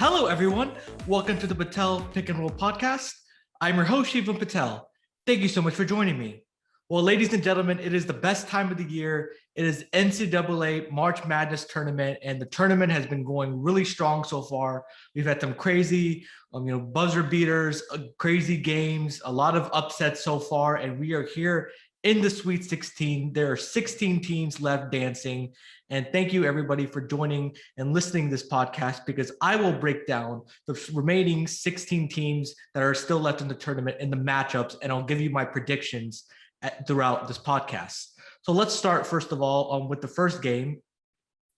Hello, everyone. Welcome to the Patel Pick and Roll podcast. I'm your host, Shivam Patel. Thank you so much for joining me. Well, ladies and gentlemen, it is the best time of the year. It is NCAA March Madness tournament, and the tournament has been going really strong so far. We've had some crazy, buzzer beaters, crazy games, a lot of upsets so far, and we are here in the Sweet 16. There are 16 teams left dancing. And thank you, everybody, for joining and listening to this podcast, because I will break down the remaining 16 teams that are still left in the tournament and the matchups, and I'll give you my predictions throughout this podcast. So let's start, first of all, with the first game.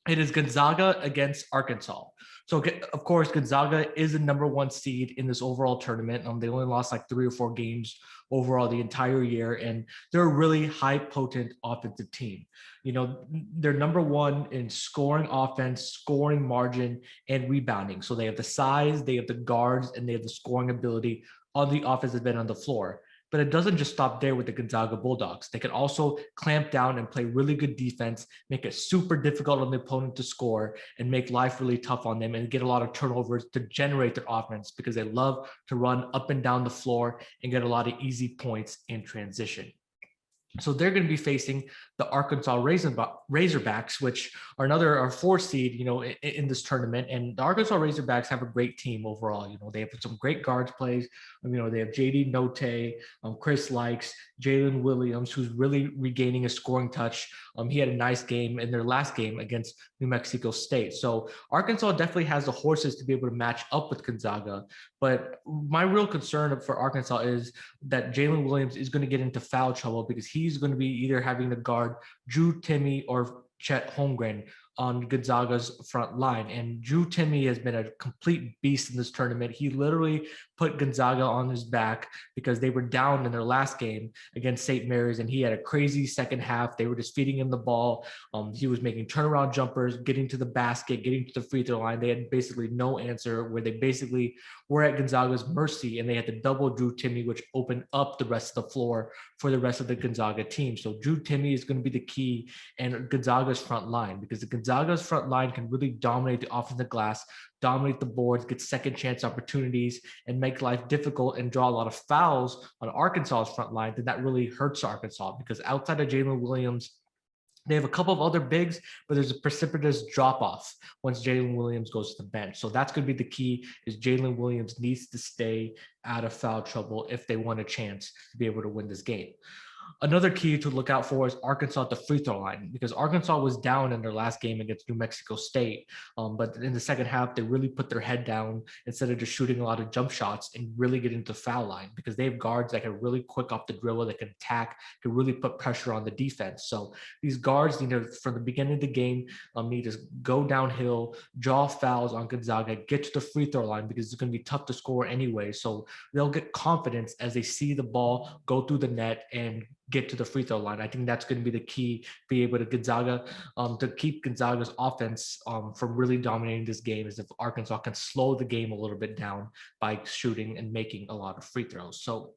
It is Gonzaga against Arkansas. So, of course, Gonzaga is the number one seed in this overall tournament. They only lost like 3 or 4 games overall the entire year, and they're a really high potent offensive team. They're number one in scoring offense, scoring margin, and rebounding. So they have the size, they have the guards, and they have the scoring ability on the offensive end on the floor. But it doesn't just stop there with the Gonzaga Bulldogs. They can also clamp down and play really good defense, make it super difficult on the opponent to score, and make life really tough on them and get a lot of turnovers to generate their offense, because they love to run up and down the floor and get a lot of easy points in transition. So they're going to be facing the Arkansas Razorbacks, which are another 4 seed, in this tournament. And the Arkansas Razorbacks have a great team overall. They have some great guards plays. They have JD Note, Chris Likes, Jalen Williams, who's really regaining a scoring touch. He had a nice game in their last game against New Mexico State. So Arkansas definitely has the horses to be able to match up with Gonzaga. But my real concern for Arkansas is that Jalen Williams is going to get into foul trouble, because he's going to be either having to guard Drew Timme or Chet Holmgren on Gonzaga's front line. And Drew Timme has been a complete beast in this tournament. He literally put Gonzaga on his back because they were down in their last game against St. Mary's, and he had a crazy second half. They were just feeding him the ball. He was making turnaround jumpers, getting to the basket, getting to the free throw line. They had basically no answer, where they basically were at Gonzaga's mercy, and they had to double Drew Timme, which opened up the rest of the floor for the rest of the Gonzaga team. So Drew Timme is going to be the key, and Gonzaga's front line, because the Gonzaga's front line can really dominate the offensive glass, dominate the boards, get second chance opportunities, and make life difficult and draw a lot of fouls on Arkansas's front line. Then that really hurts Arkansas, because outside of Jalen Williams, they have a couple of other bigs, but there's a precipitous drop-off once Jalen Williams goes to the bench. So that's going to be the key, is Jalen Williams needs to stay out of foul trouble if they want a chance to be able to win this game. Another key to look out for is Arkansas at the free throw line, because Arkansas was down in their last game against New Mexico State. But in the second half, they really put their head down instead of just shooting a lot of jump shots and really get into the foul line, because they have guards that can really quick off the dribble, that can attack, can really put pressure on the defense. So these guards, from the beginning of the game, need to go downhill, draw fouls on Gonzaga, get to the free throw line, because it's going to be tough to score anyway. So they'll get confidence as they see the ball go through the net and get to the free throw line. I think that's going to be the key, be able to Gonzaga, to keep Gonzaga's offense from really dominating this game, is if Arkansas can slow the game a little bit down by shooting and making a lot of free throws. So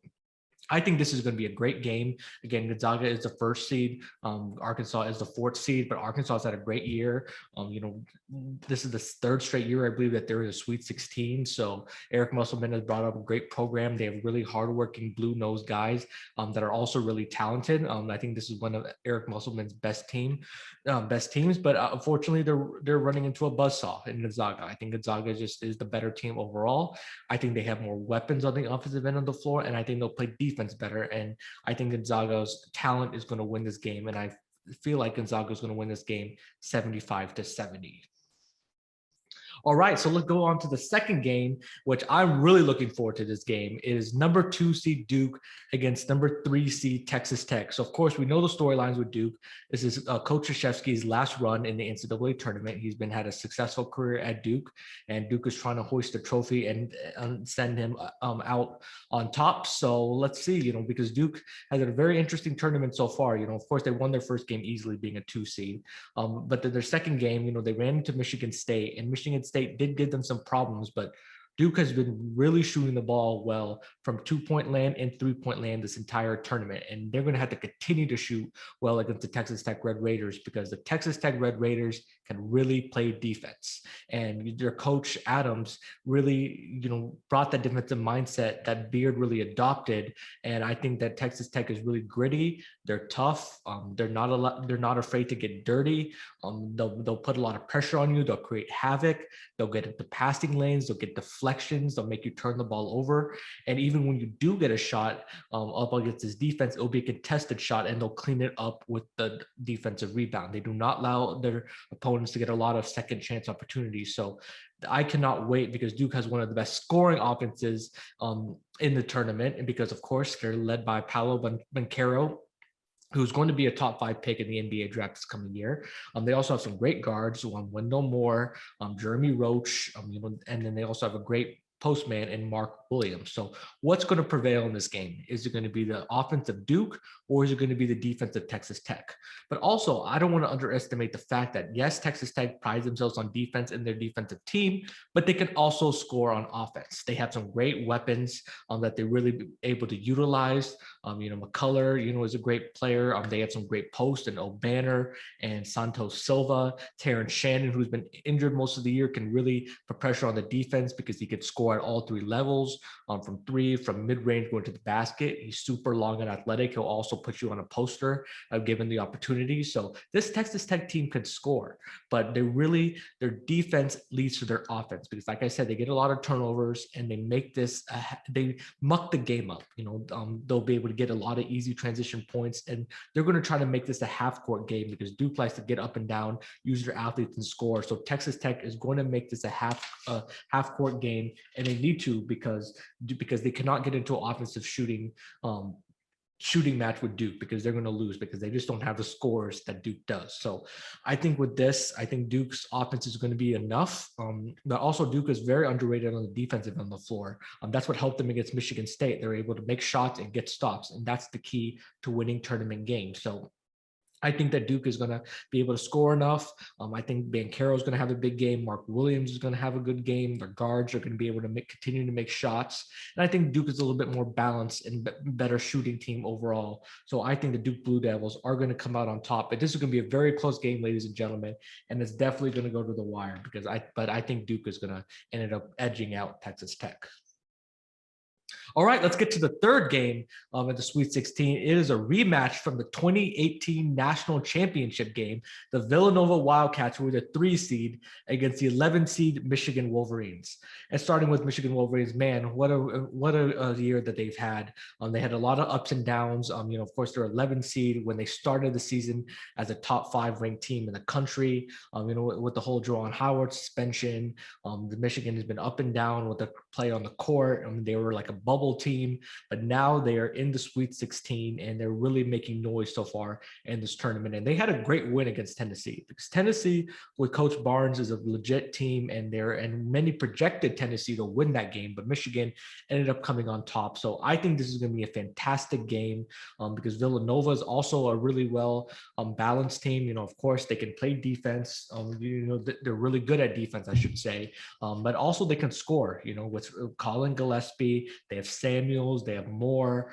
I think this is going to be a great game. Again, Gonzaga is the 1st seed. Arkansas is the 4th seed, but Arkansas has had a great year. This is the 3rd straight year, I believe, that they're in a Sweet 16. So Eric Musselman has brought up a great program. They have really hardworking blue-nosed guys that are also really talented. I think this is one of Eric Musselman's best teams. But unfortunately, they're running into a buzzsaw in Gonzaga. I think Gonzaga just is the better team overall. I think they have more weapons on the offensive end of the floor, and I think they'll play defense better. And I think Gonzaga's talent is going to win this game. And I feel like Gonzaga is going to win this game 75-70. All right, so let's go on to the second game, which I'm really looking forward to. This game is number 2 seed Duke against number 3 seed Texas Tech. So, of course, we know the storylines with Duke. This is Coach Krzyzewski's last run in the NCAA tournament. He's had a successful career at Duke, and Duke is trying to hoist the trophy and send him out on top. So let's see, because Duke has had a very interesting tournament so far. Of course, they won their first game easily, being a 2 seed. But then their second game, they ran into Michigan State, and Michigan State did give them some problems, but Duke has been really shooting the ball well from 2-point land and 3-point land this entire tournament. And they're going to have to continue to shoot well against the Texas Tech Red Raiders because the Texas Tech Red Raiders can really play defense. And their coach Adams really, brought that defensive mindset that Beard really adopted. And I think that Texas Tech is really gritty. They're tough. They're not afraid to get dirty. They'll put a lot of pressure on you. They'll create havoc. They'll get into passing lanes. They'll get deflections. They'll make you turn the ball over. And even when you do get a shot up against this defense, it'll be a contested shot, and they'll clean it up with the defensive rebound. They do not allow their opponents to get a lot of second chance opportunities. So I cannot wait because Duke has one of the best scoring offenses in the tournament. And because, of course, they're led by Paolo Banchero, who's going to be a top 5 pick in the NBA draft this coming year. They also have some great guards, Wendell Moore, Jeremy Roach, and then they also have a great postman in Mark Williams. So what's going to prevail in this game? Is it going to be the offense of Duke, or is it going to be the defense of Texas Tech? But also, I don't want to underestimate the fact that, yes, Texas Tech prides themselves on defense in their defensive team, but they can also score on offense. They have some great weapons that they're really able to utilize. McCullough, is a great player. They have some great posts, and O'Banner and Santos Silva. Terrence Shannon, who's been injured most of the year, can really put pressure on the defense because he could score at all 3 levels, from 3, from mid-range going to the basket. He's super long and athletic. He'll also put you on a poster given the opportunity. So this Texas Tech team can score, but their defense leads to their offense because, like I said, they get a lot of turnovers and they make this, they muck the game up. They'll be able to get a lot of easy transition points, and they're going to try to make this a half-court game because Duke likes to get up and down, use their athletes, and score. So Texas Tech is going to make this a half-court game, and they need to because they cannot get into an offensive shooting match with Duke because they're going to lose because they just don't have the scores that Duke does. So I think with this, I think Duke's offense is going to be enough. But also Duke is very underrated on the defensive end of the floor. That's what helped them against Michigan State. They're able to make shots and get stops, and that's the key to winning tournament games. So I think that Duke is going to be able to score enough. I think Banchero is going to have a big game. Mark Williams is going to have a good game. Their guards are going to be able to continue to make shots. And I think Duke is a little bit more balanced and better shooting team overall. So I think the Duke Blue Devils are going to come out on top. But this is going to be a very close game, ladies and gentlemen. And it's definitely going to go to the wire but I think Duke is going to end up edging out Texas Tech. All right, let's get to the third game at the Sweet 16. It is a rematch from the 2018 National Championship game. The Villanova Wildcats were the 3 seed against the 11 seed Michigan Wolverines. And starting with Michigan Wolverines, man, what a year that they've had. They had a lot of ups and downs. Of course, they're 11 seed when they started the season as a top 5 ranked team in the country. With the whole Juwan Howard suspension, the Michigan has been up and down with the play on the court. They were like a bubble team, but now they are in the Sweet 16 and they're really making noise so far in this tournament. And they had a great win against Tennessee because Tennessee with Coach Barnes is a legit team, and many projected Tennessee to win that game, but Michigan ended up coming on top. So I think this is going to be a fantastic game because Villanova is also a really well balanced team. Of course they can play defense. They're really good at defense, I should say, but also they can score. With Colin Gillespie, they have Samuels, they have Moore,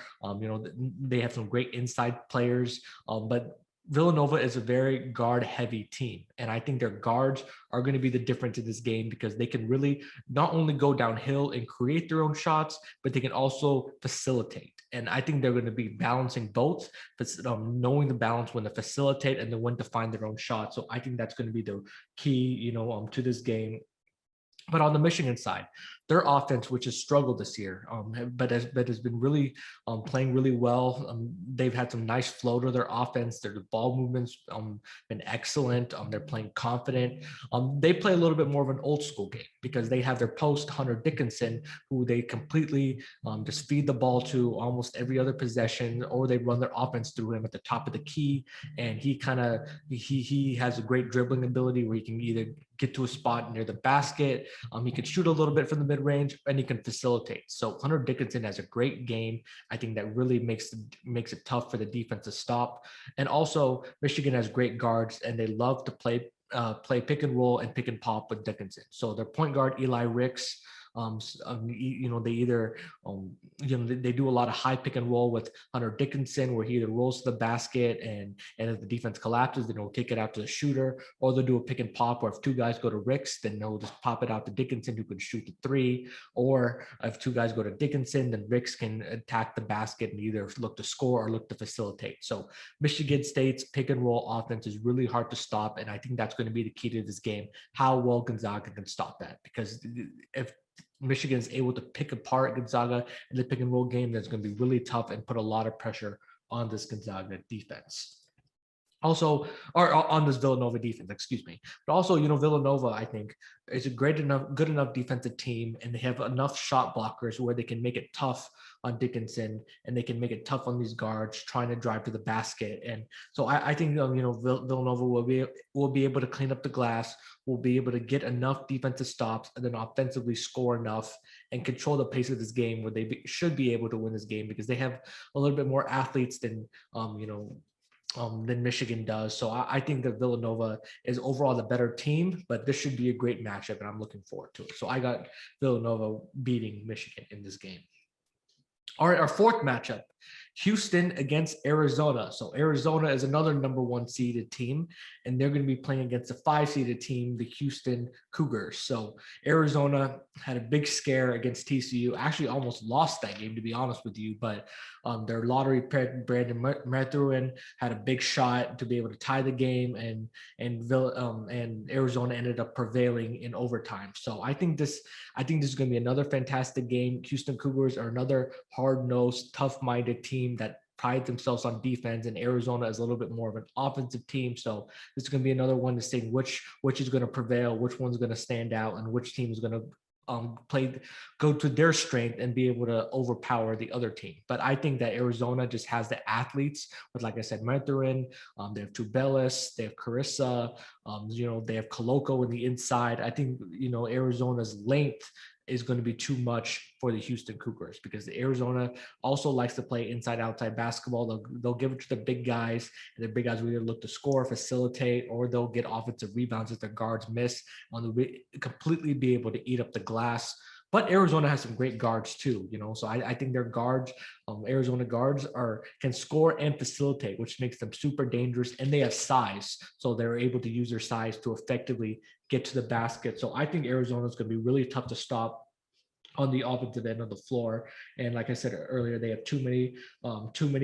they have some great inside players, but Villanova is a very guard-heavy team, and I think their guards are going to be the difference in this game because they can really not only go downhill and create their own shots, but they can also facilitate. And I think they're going to be balancing both, but knowing the balance when to facilitate and then when to find their own shot. So I think that's going to be the key, to this game. But on the Michigan side, their offense, which has struggled this year, but has been really playing really well. They've had some nice flow to their offense. Their ball movements been excellent. They're playing confident. They play a little bit more of an old school game because they have their post Hunter Dickinson, who they completely just feed the ball to almost every other possession, or they run their offense through him at the top of the key. And he has a great dribbling ability where he can either get to a spot near the basket. He can shoot a little bit from the mid-range, and he can facilitate. So Hunter Dickinson has a great game. I think that really makes it tough for the defense to stop. And also Michigan has great guards, and they love to play pick and roll and pick and pop with Dickinson. So their point guard, Eli Ricks, They either they do a lot of high pick and roll with Hunter Dickinson, where he either rolls to the basket and if the defense collapses, then he'll kick it out to the shooter, or they'll do a pick and pop where if two guys go to Ricks, then they'll just pop it out to Dickinson, who can shoot the three, or if two guys go to Dickinson, then Ricks can attack the basket and either look to score or look to facilitate. So Michigan State's pick and roll offense is really hard to stop, and I think that's going to be the key to this game, how well Gonzaga can stop that, because if Michigan is able to pick apart Gonzaga in the pick and roll game, that's going to be really tough and put a lot of pressure on this Gonzaga defense. Also, or on this Villanova defense, excuse me. But also, Villanova, I think, is a good enough defensive team, and they have enough shot blockers where they can make it tough on Dickinson, and they can make it tough on these guards trying to drive to the basket. And so I think, Villanova will be able to clean up the glass, will be able to get enough defensive stops, and then offensively score enough and control the pace of this game, where they should be able to win this game, because they have a little bit more athletes than Michigan does. So I think that Villanova is overall the better team, but this should be a great matchup, and I'm looking forward to it. So I got Villanova beating Michigan in this game. All right, our fourth matchup, Houston against Arizona. So Arizona is another number 1 seeded team, and they're going to be playing against a 5 seeded team, the Houston Cougars. So Arizona had a big scare against TCU, actually almost lost that game, to be honest with you, but their lottery pick, Brandon Mathurin, had a big shot to be able to tie the game, and Arizona ended up prevailing in overtime. So I think this is going to be another fantastic game. Houston Cougars are another hard-nosed, tough-minded team that pride themselves on defense, and Arizona is a little bit more of an offensive team. So this is going to be another one to see which is going to prevail, which one's going to stand out, and which team is going to go to their strength and be able to overpower the other team. But I think that Arizona just has the athletes with, like I said, Mathurin, they have Tubelis, they have Carissa, they have Koloko in the inside. I think, Arizona's length is going to be too much for the Houston Cougars, because Arizona also likes to play inside-outside basketball. They'll give it to the big guys, and the big guys will either look to score, facilitate, or they'll get offensive rebounds if their guards miss, and they'll completely be able to eat up the glass. But Arizona has some great guards too, so I think their guards, Arizona guards, can score and facilitate, which makes them super dangerous, and they have size, so they're able to use their size to effectively get to the basket. So I think Arizona is going to be really tough to stop on the offensive end of the floor. And like I said earlier, they have too many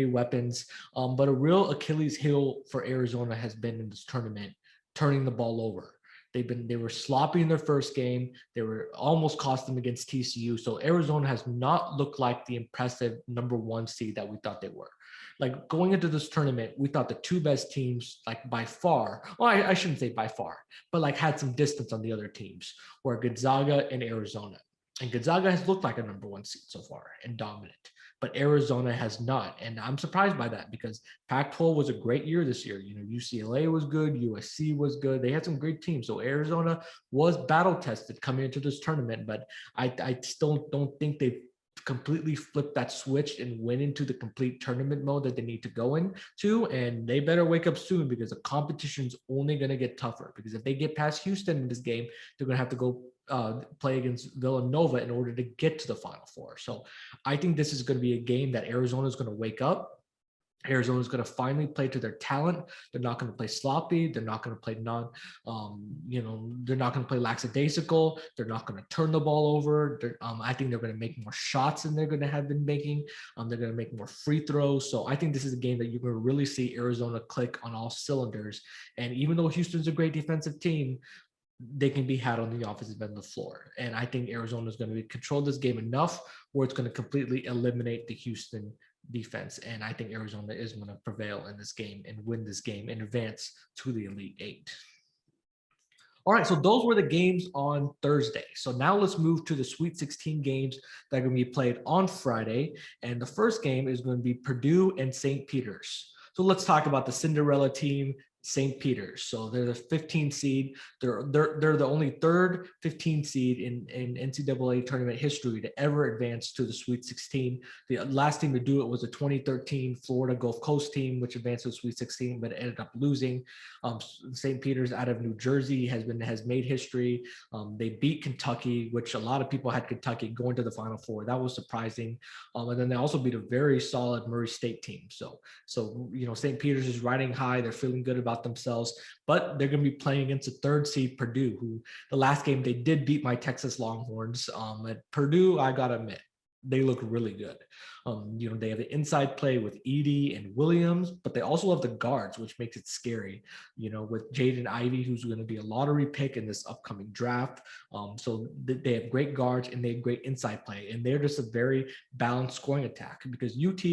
weapons. But a real Achilles heel for Arizona has been in this tournament, turning the ball over. They were sloppy in their first game. They were almost cost them against TCU. So Arizona has not looked like the impressive number 1 seed that we thought they were. Like, going into this tournament, we thought the 2 best teams, like, by far, well, I shouldn't say by far, but like had some distance on the other teams, were Gonzaga and Arizona. And Gonzaga has looked like a number 1 seed so far and dominant, but Arizona has not. And I'm surprised by that, because Pac-12 was a great year this year. UCLA was good, USC was good. They had some great teams. So Arizona was battle tested coming into this tournament, but I still don't think they've completely flip that switch and went into the complete tournament mode that they need to go into. And they better wake up soon, because the competition's only going to get tougher, because if they get past Houston in this game, they're going to have to go play against Villanova in order to get to the Final Four. So I think this is going to be a game that Arizona is going to wake up. Arizona is going to finally play to their talent. They're not going to play sloppy. They're not going to play they're not going to play lackadaisical. They're not going to turn the ball over. I think they're going to make more shots than they're going to have been making. They're going to make more free throws. So I think this is a game that you're going to really see Arizona click on all cylinders. And even though Houston's a great defensive team, they can be had on the offensive end of the floor. And I think Arizona is going to control this game enough where it's going to completely eliminate the Houston defense. And I think Arizona is going to prevail in this game and win this game and advance to the Elite Eight. All right, so those were the games on Thursday. So now let's move to the Sweet 16 games that are going to be played on Friday. And the first game is going to be Purdue and St. Peters. So let's talk about the Cinderella team, St. Peters. So they're the 15th seed. They're the only third 15 seed in NCAA tournament history to ever advance to the Sweet 16. The last team to do it was a 2013 Florida Gulf Coast team, which advanced to the Sweet 16, but ended up losing. St. Peters out of New Jersey has made history. They beat Kentucky, which a lot of people had Kentucky going to the Final Four. That was surprising. And then they also beat a very solid Murray State team. So St. Peters is riding high. They're feeling good about themselves, but they're going to be playing against a third seed Purdue, who the last game they did beat my Texas Longhorns. At Purdue, I got to admit, they look really good. They have the inside play with Edey and Williams, but they also have the guards, which makes it scary. With Jaden Ivey, who's going to be a lottery pick in this upcoming draft. So they have great guards and they have great inside play, and they're just a very balanced scoring attack. Because UT,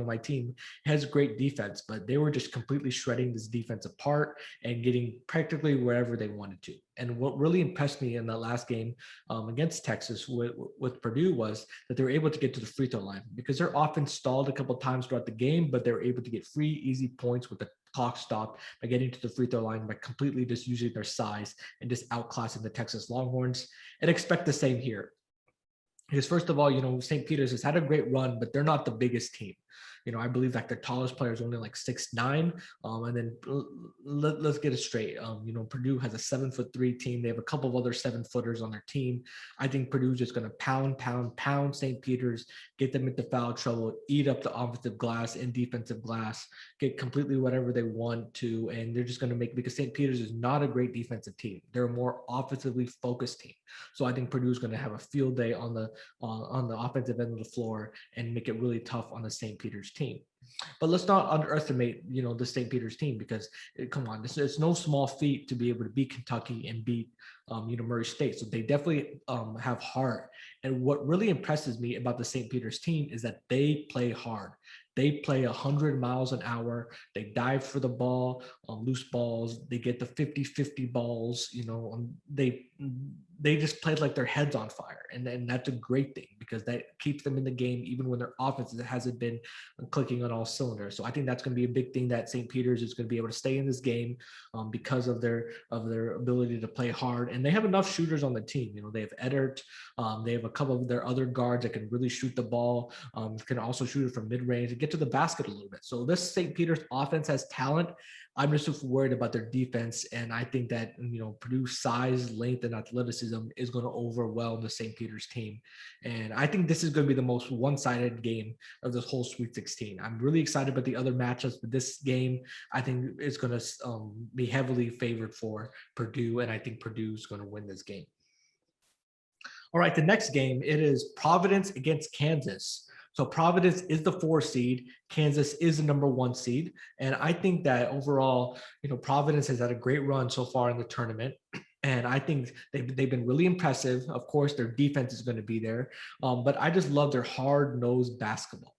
my team has great defense, but they were just completely shredding this defense apart and getting practically wherever they wanted to. And what really impressed me in that last game against Texas with Purdue was that they were able to get to the free throw line, because their offense stalled a couple of times throughout the game, but they were able to get free, easy points with the clock stopped by getting to the free throw line, by completely just using their size and just outclassing the Texas Longhorns. And expect the same here. Because first of all, St. Peters has had a great run, but they're not the biggest team. I believe like their tallest player is only like 6'9". And then let's get it straight. Purdue has a 7'3" team. They have a couple of other 7-footers on their team. I think Purdue's just going to pound St. Peters, get them into foul trouble, eat up the offensive glass and defensive glass, get completely whatever they want to. And they're just going to because St. Peters is not a great defensive team. They're a more offensively focused team. So I think Purdue's going to have a field day on the offensive end of the floor and make it really tough on the St. Peters team. But let's not underestimate, the St. Peters team, because come on, it's no small feat to be able to beat Kentucky and beat, Murray State. So they definitely have heart. And what really impresses me about the St. Peters team is that they play hard. They play 100 miles an hour. They dive for the ball, loose balls. They get the 50-50 balls. They just play like their heads on fire. And that's a great thing, because that keeps them in the game even when their offense hasn't been clicking on all cylinders. So I think that's going to be a big thing, that St. Peters is going to be able to stay in this game because of their ability to play hard. And they have enough shooters on the team. They have Eddard. They have a couple of their other guards that can really shoot the ball, can also shoot it from mid-range and get to the basket a little bit. So this St. Peters offense has talent. I'm just worried about their defense. And I think that, Purdue's size, length, and athleticism is going to overwhelm the St. Peters team. And I think this is going to be the most one-sided game of this whole Sweet 16. I'm really excited about the other matchups, but this game, I think, is going to be heavily favored for Purdue. And I think Purdue's going to win this game. All right, the next game, it is Providence against Kansas. So Providence is the 4 seed. Kansas is the number 1 seed. And I think that overall, Providence has had a great run so far in the tournament. And I think they've been really impressive. Of course, their defense is going to be there. But I just love their hard-nosed basketball.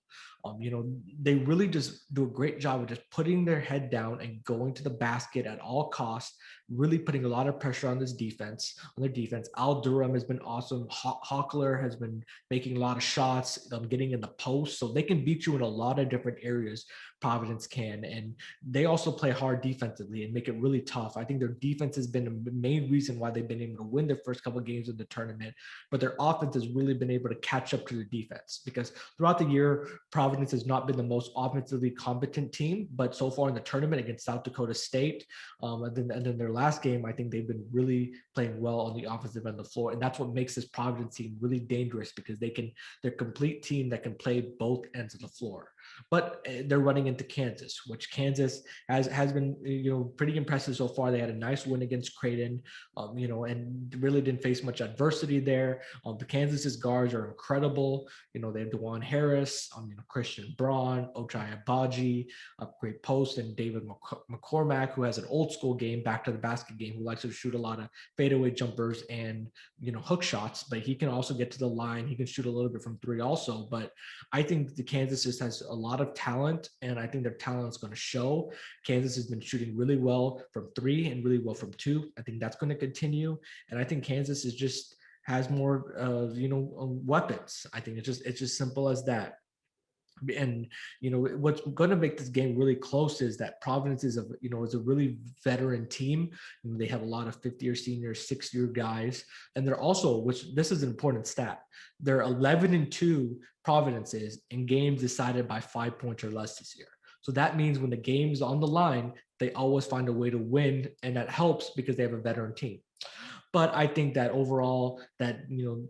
They really just do a great job of just putting their head down and going to the basket at all costs, really putting a lot of pressure on their defense. Al Durham has been awesome. Hockler has been making a lot of shots, getting in the post. So they can beat you in a lot of different areas. Providence can. And they also play hard defensively and make it really tough. I think their defense has been the main reason why they've been able to win their first couple of games of the tournament. But their offense has really been able to catch up to their defense, because throughout the year, Providence has not been the most offensively competent team, but so far in the tournament against South Dakota State, and then their last game, I think they've been really playing well on the offensive end of the floor. And that's what makes this Providence team really dangerous, because they're a complete team that can play both ends of the floor. But they're running into Kansas, which Kansas has been, pretty impressive so far. They had a nice win against Creighton, and really didn't face much adversity there. The Kansas's guards are incredible. They have DeJuan Harris, Christian Braun, Ochai Agbaji, a great post, and David McCormack, who has an old school game, back to the basket game, who likes to shoot a lot of fadeaway jumpers and, hook shots, but he can also get to the line. He can shoot a little bit from 3 also. But I think the Kansas just has a lot of talent, and I think their talent is going to show. Kansas has been shooting really well from 3 and really well from 2. I think that's going to continue. And I think Kansas is just has more, weapons. I think it's just simple as that. And what's going to make this game really close is that Providence is a really veteran team. They have a lot of 50-year seniors, 6-year guys, and they're also, which this is an important stat, they're 11-2 Providence is in games decided by 5 points or less this year. So that means when the game's on the line, they always find a way to win, and that helps because they have a veteran team. But I think that overall, that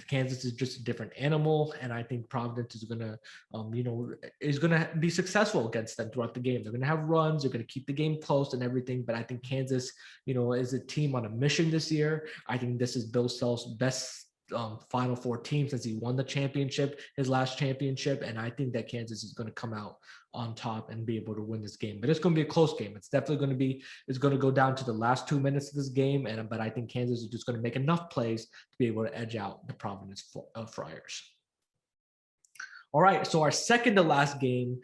Kansas is just a different animal, and I think Providence is gonna be successful against them throughout the game. They're gonna have runs, they're gonna keep the game close and everything. But I think Kansas, is a team on a mission this year. I think this is Bill Self's best Final Four team since he won the championship, his last championship, and I think that Kansas is going to come out on top and be able to win this game. But it's going to be a close game. It's definitely going to be. It's going to go down to the last 2 minutes of this game, but I think Kansas is just going to make enough plays to be able to edge out the Providence Friars. All right, so our second to last game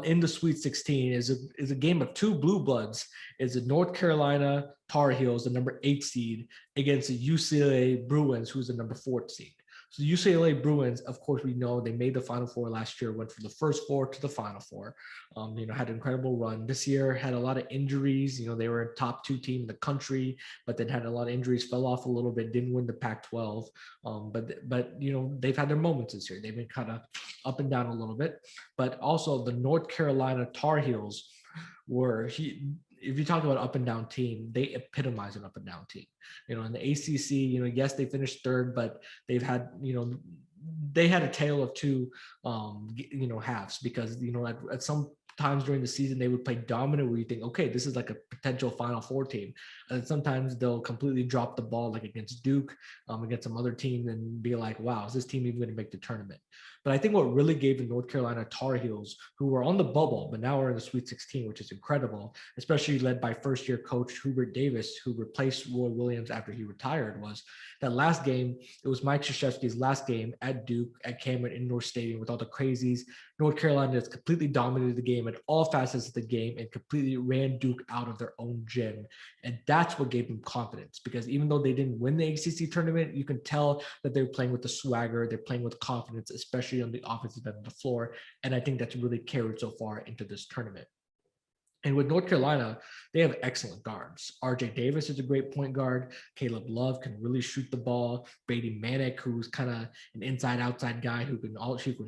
in the Sweet 16 is a game of two blue bloods. It's the North Carolina Tar Heels, the number 8 seed, against the UCLA Bruins, who's the number 4 seed. So the UCLA Bruins, of course, we know they made the Final Four last year, went from the first four to the Final Four. Had an incredible run. This year had a lot of injuries. They were a top 2 team in the country, but then had a lot of injuries, fell off a little bit, didn't win the Pac-12. But they've had their moments this year. They've been kind of up and down a little bit. But also the North Carolina Tar Heels if you talk about up and down team, they epitomize an up and down team. In the ACC, yes, they finished third, but they've had, they had a tale of two, halves because, at some times during the season, they would play dominant where you think, okay, this is like a potential Final Four team. And sometimes they'll completely drop the ball, like against Duke, against some other team, and be like, wow, is this team even going to make the tournament? But I think what really gave the North Carolina Tar Heels, who were on the bubble, but now are in the Sweet 16, which is incredible, especially led by first-year coach Hubert Davis, who replaced Roy Williams after he retired, was that last game. It was Mike Krzyzewski's last game at Duke, at Cameron Indoor Stadium with all the crazies. North Carolina has completely dominated the game at all facets of the game and completely ran Duke out of their own gym. And that's what gave them confidence, because even though they didn't win the ACC tournament, you can tell that they're playing with the swagger, they're playing with confidence, especially on the offensive end of the floor. And I think that's really carried so far into this tournament. And with North Carolina, they have excellent guards. RJ Davis is a great point guard. Caleb Love can really shoot the ball. Brady Manick, who's kind of an inside-outside guy who can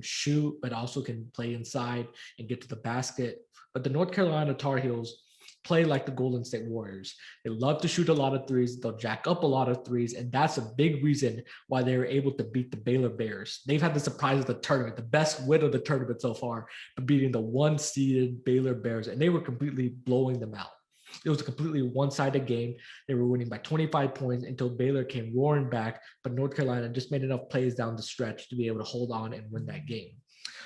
shoot, but also can play inside and get to the basket. But the North Carolina Tar Heels play like the Golden State Warriors. They love to shoot a lot of threes. They'll jack up a lot of threes. And that's a big reason why they were able to beat the Baylor Bears. They've had the surprise of the tournament, the best win of the tournament so far, beating the 1-seeded Baylor Bears. And they were completely blowing them out. It was a completely one-sided game. They were winning by 25 points until Baylor came roaring back. But North Carolina just made enough plays down the stretch to be able to hold on and win that game.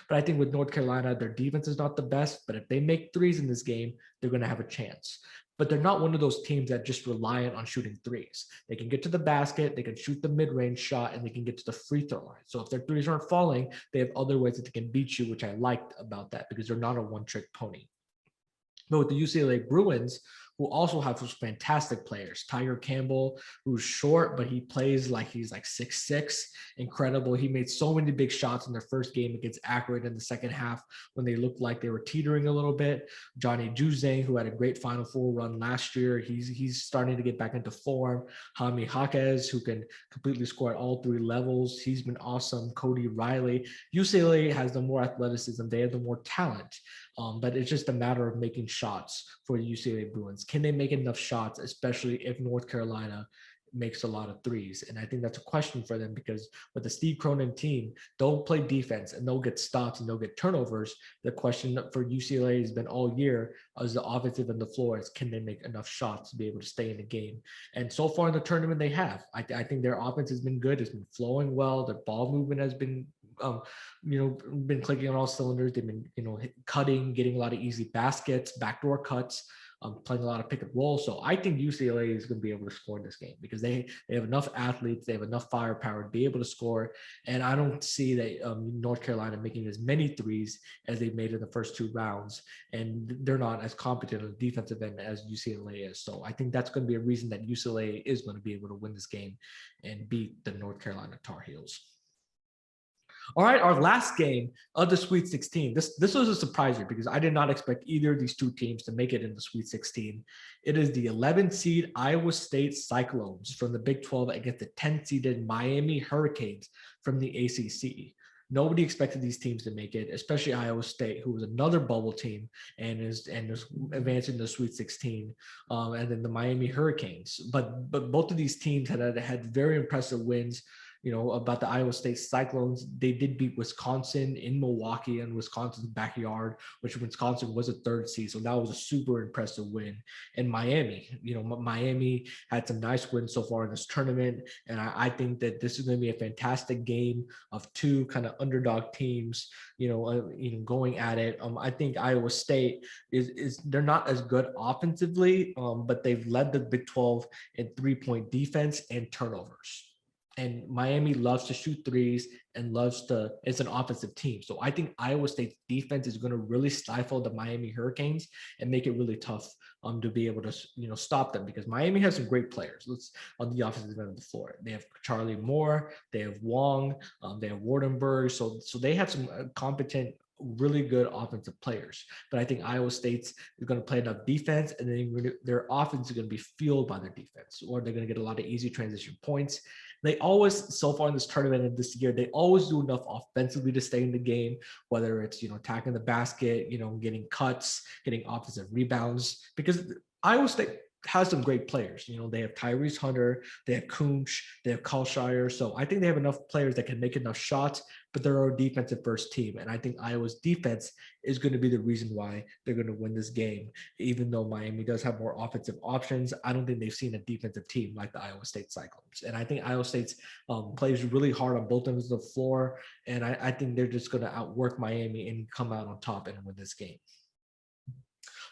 But I think with North Carolina, their defense is not the best, but if they make threes in this game, they're going to have a chance. But they're not one of those teams that just reliant on shooting threes. They can get to the basket, they can shoot the mid-range shot, and they can get to the free throw line. So if their threes aren't falling, they have other ways that they can beat you, which I liked about that because they're not a one-trick pony. But with the UCLA Bruins, who also have those fantastic players. Tiger Campbell, who's short, but he plays like he's like 6'6", incredible. He made so many big shots in their first game against Akron in the second half when they looked like they were teetering a little bit. Johnny Juzang, who had a great Final Four run last year, he's starting to get back into form. Jaime Jaquez, who can completely score at all 3 levels. He's been awesome. Cody Riley. UCLA has the more athleticism. They have the more talent. But it's just a matter of making shots for the UCLA Bruins. Can they make enough shots, especially if North Carolina makes a lot of threes? And I think that's a question for them because with the Steve Cronin team, they'll play defense and they'll get stops and they'll get turnovers. The question for UCLA has been all year as the offensive and the floor is can they make enough shots to be able to stay in the game? And so far in the tournament, they have. I think their offense has been good. It's been flowing well. Their ball movement has been been clicking on all cylinders. They've been, cutting, getting a lot of easy baskets, backdoor cuts, playing a lot of pick and roll. So I think UCLA is going to be able to score in this game because they have enough athletes, they have enough firepower to be able to score. And I don't see that North Carolina making as many threes as they've made in the first 2 rounds. And they're not as competent on the defensive end as UCLA is. So I think that's going to be a reason that UCLA is going to be able to win this game and beat the North Carolina Tar Heels. All right, our last game of the Sweet 16. This was a surprise here because I did not expect either of these two teams to make it in the Sweet 16. It is the 11th seed Iowa State Cyclones from the Big 12 against the 10th seeded Miami Hurricanes from the ACC. Nobody expected these teams to make it, especially Iowa State, who was another bubble team and is advancing to the Sweet 16, and then the Miami Hurricanes. But both of these teams had very impressive wins. About the Iowa State Cyclones, they did beat Wisconsin in Milwaukee and Wisconsin's backyard, which Wisconsin was a third seed. So that was a super impressive win. And Miami, Miami had some nice wins so far in this tournament. And I think that this is going to be a fantastic game of two kind of underdog teams, going at it. I think Iowa State is they're not as good offensively, but they've led the Big 12 in 3-point defense and turnovers. And Miami loves to shoot threes and it's an offensive team. So I think Iowa State's defense is going to really stifle the Miami Hurricanes and make it really tough to be able to, stop them, because Miami has some great players on the offensive end of the floor. They have Charlie Moore, they have Wong, they have Wardenberg. So they have some competent, really good offensive players. But I think Iowa State's is going to play enough defense, and then their offense is going to be fueled by their defense, or they're going to get a lot of easy transition points. They always, so far in this tournament and this year, they always do enough offensively to stay in the game, whether it's, attacking the basket, getting cuts, getting offensive rebounds, because Iowa State has some great players. They have Tyrese Hunter, they have Kunch, they have Kalshire. So I think they have enough players that can make enough shots, but they're a defensive first team. And I think Iowa's defense is going to be the reason why they're going to win this game. Even though Miami does have more offensive options, I don't think they've seen a defensive team like the Iowa State Cyclones. And I think Iowa State plays really hard on both ends of the floor. And I think they're just going to outwork Miami and come out on top and win this game.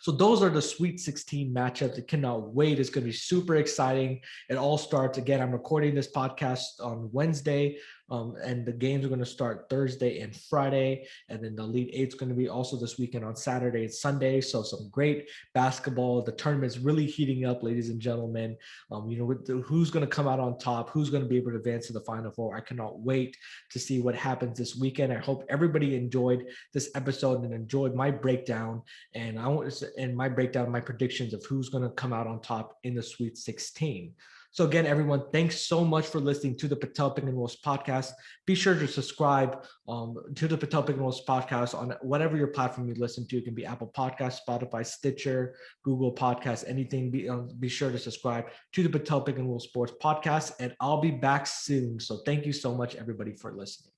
So those are the Sweet 16 matchups. I cannot wait. It's going to be super exciting. It all starts, again, I'm recording this podcast on Wednesday, and the games are going to start Thursday and Friday. And then the Elite Eight is going to be also this weekend on Saturday and Sunday. So some great basketball. The tournament's really heating up, ladies and gentlemen. Who's going to come out on top, who's going to be able to advance to the Final Four. I cannot wait to see what happens this weekend. I hope everybody enjoyed this episode and enjoyed my breakdown. And my breakdown, my predictions of who's going to come out on top in the Sweet 16. So again, everyone, thanks so much for listening to the Patel Pick and Rolls podcast. Be sure to subscribe to the Patel Pick and Rolls podcast on whatever your platform you listen to. It can be Apple Podcasts, Spotify, Stitcher, Google Podcasts, anything. Be sure to subscribe to the Patel Pick and Rolls Sports podcast, and I'll be back soon. So thank you so much, everybody, for listening.